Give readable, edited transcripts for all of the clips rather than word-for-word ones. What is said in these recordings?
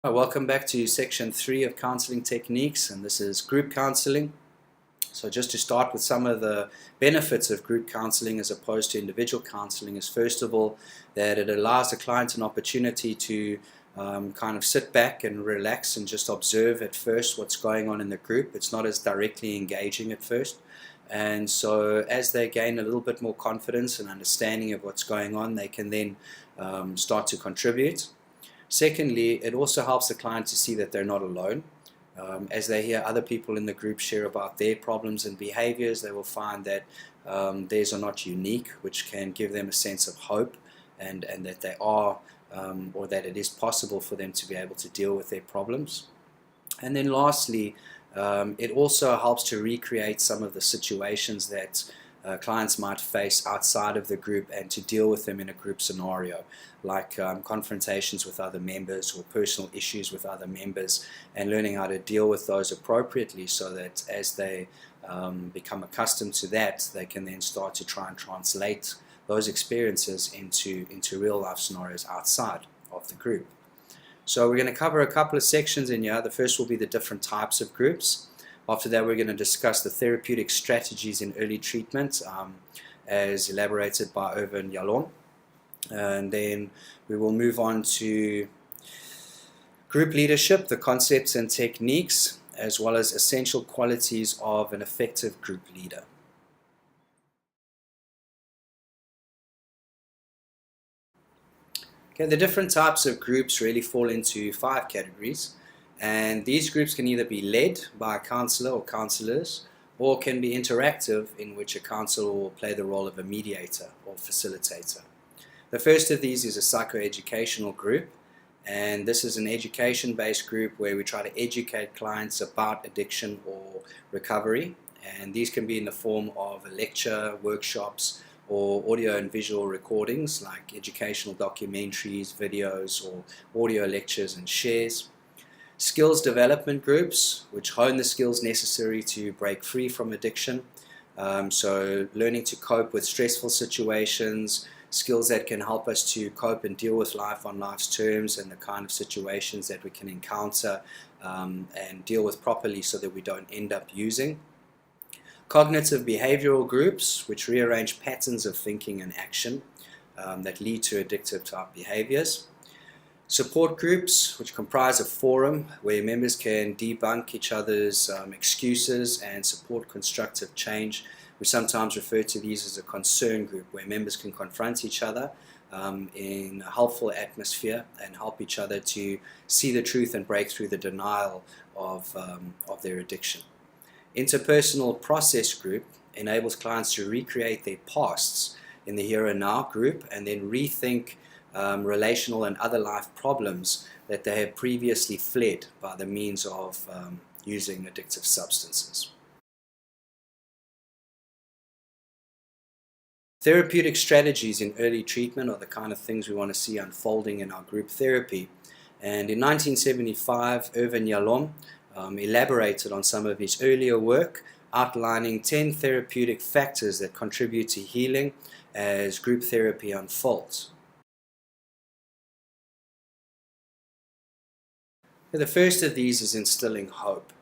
Welcome back to section 3 of counseling techniques, and this is group counseling. So just to start with some of the benefits of group counseling as opposed to individual counseling is, first of all, that it allows the client an opportunity to kind of sit back and relax and just observe at first what's going on in the group. It's not as directly engaging at first. And so as they gain a little bit more confidence and understanding of what's going on, they can then start to contribute. Secondly, it also helps the client to see that they're not alone. As they hear other people in the group share about their problems and behaviors, they will find that theirs are not unique, which can give them a sense of hope and that they are, or that it is possible for them to be able to deal with their problems. And then lastly, it also helps to recreate some of the situations that clients might face outside of the group and to deal with them in a group scenario, like confrontations with other members or personal issues with other members, and learning how to deal with those appropriately so that as they become accustomed to that, they can then start to try and translate those experiences into real life scenarios outside of the group. So we're going to cover a couple of sections in here. The first will be the different types of groups. After that, we're going to discuss the therapeutic strategies in early treatment as elaborated by Irvin Yalom. And then we will move on to group leadership, the concepts and techniques, as well as essential qualities of an effective group leader. Okay, the different types of groups really fall into 5 categories. And these groups can either be led by a counselor or counselors, or can be interactive, in which a counselor will play the role of a mediator or facilitator. The first of these is a psychoeducational group, and this is an education-based group where we try to educate clients about addiction or recovery, and these can be in the form of a lecture, workshops, or audio and visual recordings like educational documentaries, videos, or audio lectures and shares. Skills development groups, which hone the skills necessary to break free from addiction. So learning to cope with stressful situations, skills that can help us to cope and deal with life on life's terms and the kind of situations that we can encounter and deal with properly so that we don't end up using. Cognitive behavioral groups, which rearrange patterns of thinking and action that lead to addictive type behaviors. Support groups, which comprise a forum where members can debunk each other's excuses and support constructive change. We sometimes refer to these as a concern group, where members can confront each other in a helpful atmosphere and help each other to see the truth and break through the denial of their addiction. Interpersonal process group enables clients to recreate their pasts in the here and now group and then rethink relational and other life problems that they have previously fled by the means of using addictive substances. Therapeutic strategies in early treatment are the kind of things we want to see unfolding in our group therapy. And in 1975, Irvin Yalom elaborated on some of his earlier work, outlining 10 therapeutic factors that contribute to healing as group therapy unfolds. The first of these is instilling hope.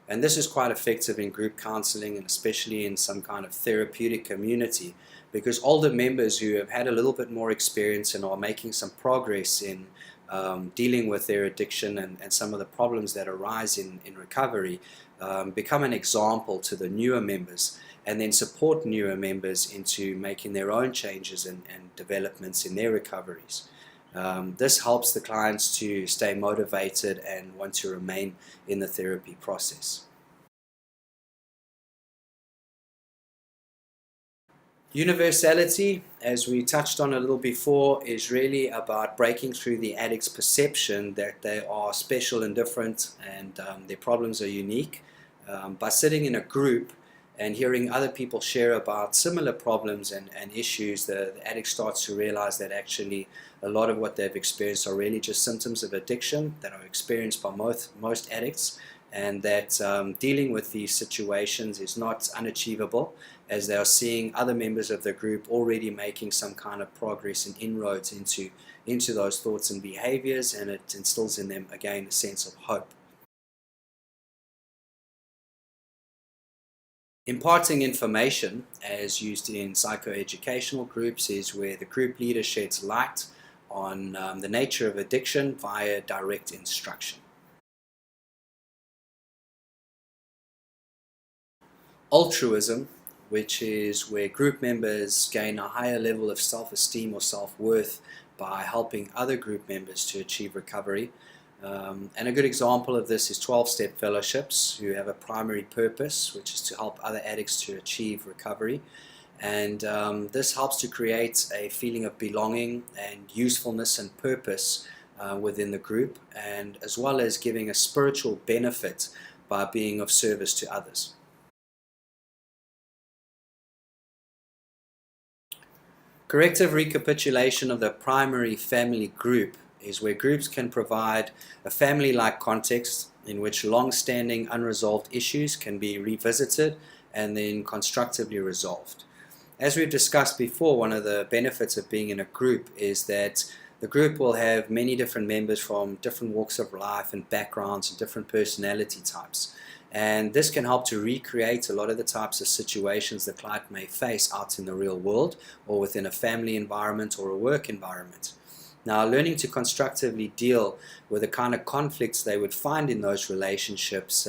And this is quite effective in group counseling and especially in some kind of therapeutic community, because older members who have had a little bit more experience and are making some progress in dealing with their addiction and some of the problems that arise in recovery become an example to the newer members and then support newer members into making their own changes and developments in their recoveries. This helps the clients to stay motivated and want to remain in the therapy process. Universality, as we touched on a little before, is really about breaking through the addict's perception that they are special and different and their problems are unique. By sitting in a group and hearing other people share about similar problems and issues, the addict starts to realize that actually a lot of what they've experienced are really just symptoms of addiction that are experienced by most addicts, and that dealing with these situations is not unachievable, as they are seeing other members of the group already making some kind of progress and inroads into those thoughts and behaviors, and it instills in them again a sense of hope. Imparting information, as used in psychoeducational groups, is where the group leader sheds light on the nature of addiction via direct instruction. Altruism, which is where group members gain a higher level of self-esteem or self-worth by helping other group members to achieve recovery. And a good example of this is 12-step fellowships, who have a primary purpose, which is to help other addicts to achieve recovery. And this helps to create a feeling of belonging and usefulness and purpose within the group, and as well as giving a spiritual benefit by being of service to others. Corrective recapitulation of the primary family group is where groups can provide a family-like context in which long-standing unresolved issues can be revisited and then constructively resolved. As we've discussed before, one of the benefits of being in a group is that the group will have many different members from different walks of life and backgrounds and different personality types. And this can help to recreate a lot of the types of situations the client may face out in the real world, or within a family environment or a work environment. Now, learning to constructively deal with the kind of conflicts they would find in those relationships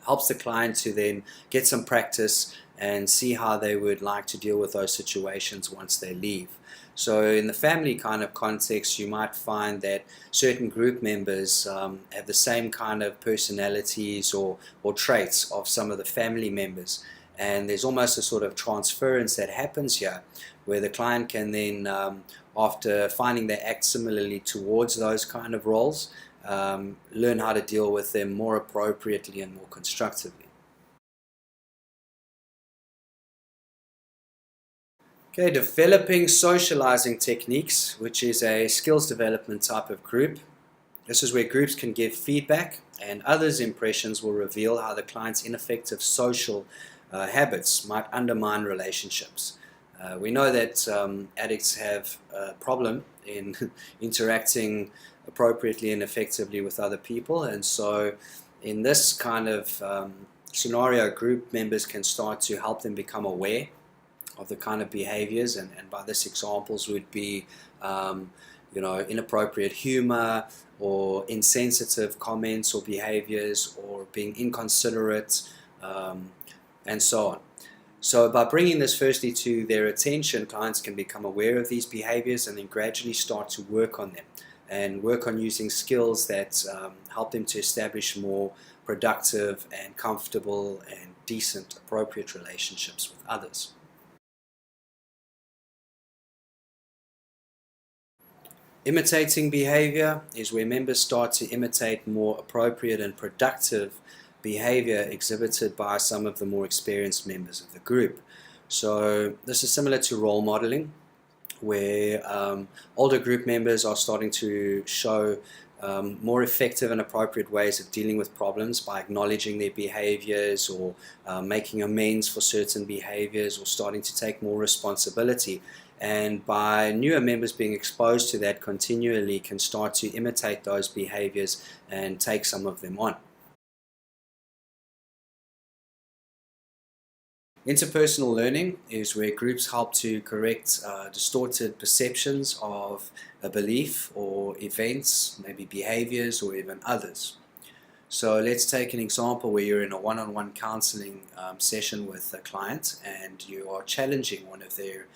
helps the client to then get some practice and see how they would like to deal with those situations once they leave. So in the family kind of context, you might find that certain group members have the same kind of personalities or traits of some of the family members. And there's almost a sort of transference that happens here, where the client can then, after finding they act similarly towards those kind of roles, learn how to deal with them more appropriately and more constructively. Okay, developing socializing techniques, which is a skills development type of group. This is where groups can give feedback, and others' impressions will reveal how the client's ineffective social habits might undermine relationships. We know that addicts have a problem in interacting appropriately and effectively with other people, and so in this kind of scenario, group members can start to help them become aware of the kind of behaviors, and by this examples would be inappropriate humor or insensitive comments or behaviors, or being inconsiderate, and so on. So by bringing this firstly to their attention, clients can become aware of these behaviors and then gradually start to work on them and work on using skills that help them to establish more productive and comfortable and decent, appropriate relationships with others. Imitating behavior is where members start to imitate more appropriate and productive behavior exhibited by some of the more experienced members of the group. So this is similar to role modeling, where older group members are starting to show more effective and appropriate ways of dealing with problems by acknowledging their behaviors, or making amends for certain behaviors, or starting to take more responsibility. And by newer members being exposed to that continually, can start to imitate those behaviors and take some of them on. Interpersonal learning is where groups help to correct distorted perceptions of a belief or events, maybe behaviors or even others. So let's take an example where you're in a one-on-one counseling session with a client, and you are challenging one of their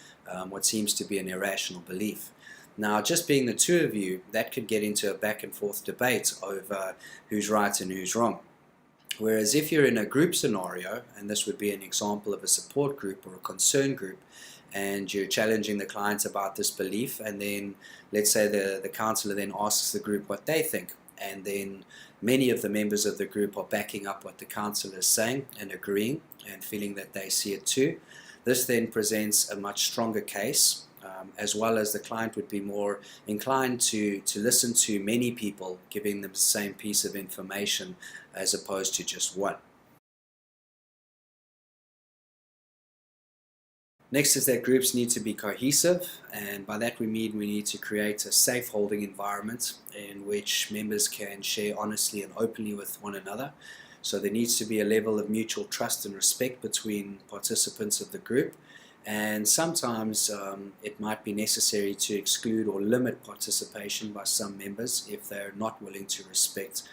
what seems to be an irrational belief. Now, just being the two of you, that could get into a back and forth debate over who's right and who's wrong. Whereas if you're in a group scenario, and this would be an example of a support group or a concern group, and you're challenging the client about this belief, and then let's say the counselor then asks the group what they think, and then many of the members of the group are backing up what the counselor is saying and agreeing and feeling that they see it too. This then presents a much stronger case as well as the client would be more inclined to listen to many people giving them the same piece of information as opposed to just one. Next is that groups need to be cohesive, and by that we mean we need to create a safe holding environment in which members can share honestly and openly with one another. So there needs to be a level of mutual trust and respect between participants of the group, and sometimes it might be necessary to exclude or limit participation by some members if they're not willing to respect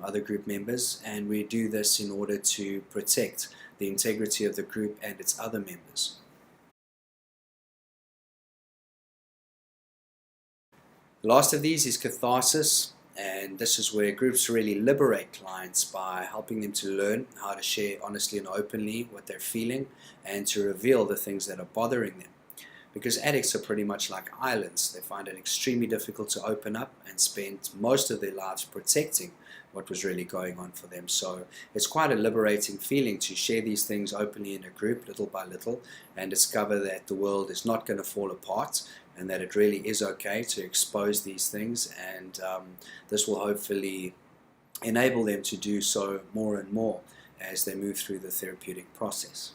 other group members, and we do this in order to protect the integrity of the group and its other members. The last of these is catharsis, and this is where groups really liberate clients by helping them to learn how to share honestly and openly what they're feeling and to reveal the things that are bothering them. Because addicts are pretty much like islands. They find it extremely difficult to open up and spend most of their lives protecting what was really going on for them. So it's quite a liberating feeling to share these things openly in a group, little by little, and discover that the world is not going to fall apart and that it really is okay to expose these things, and this will hopefully enable them to do so more and more as they move through the therapeutic process.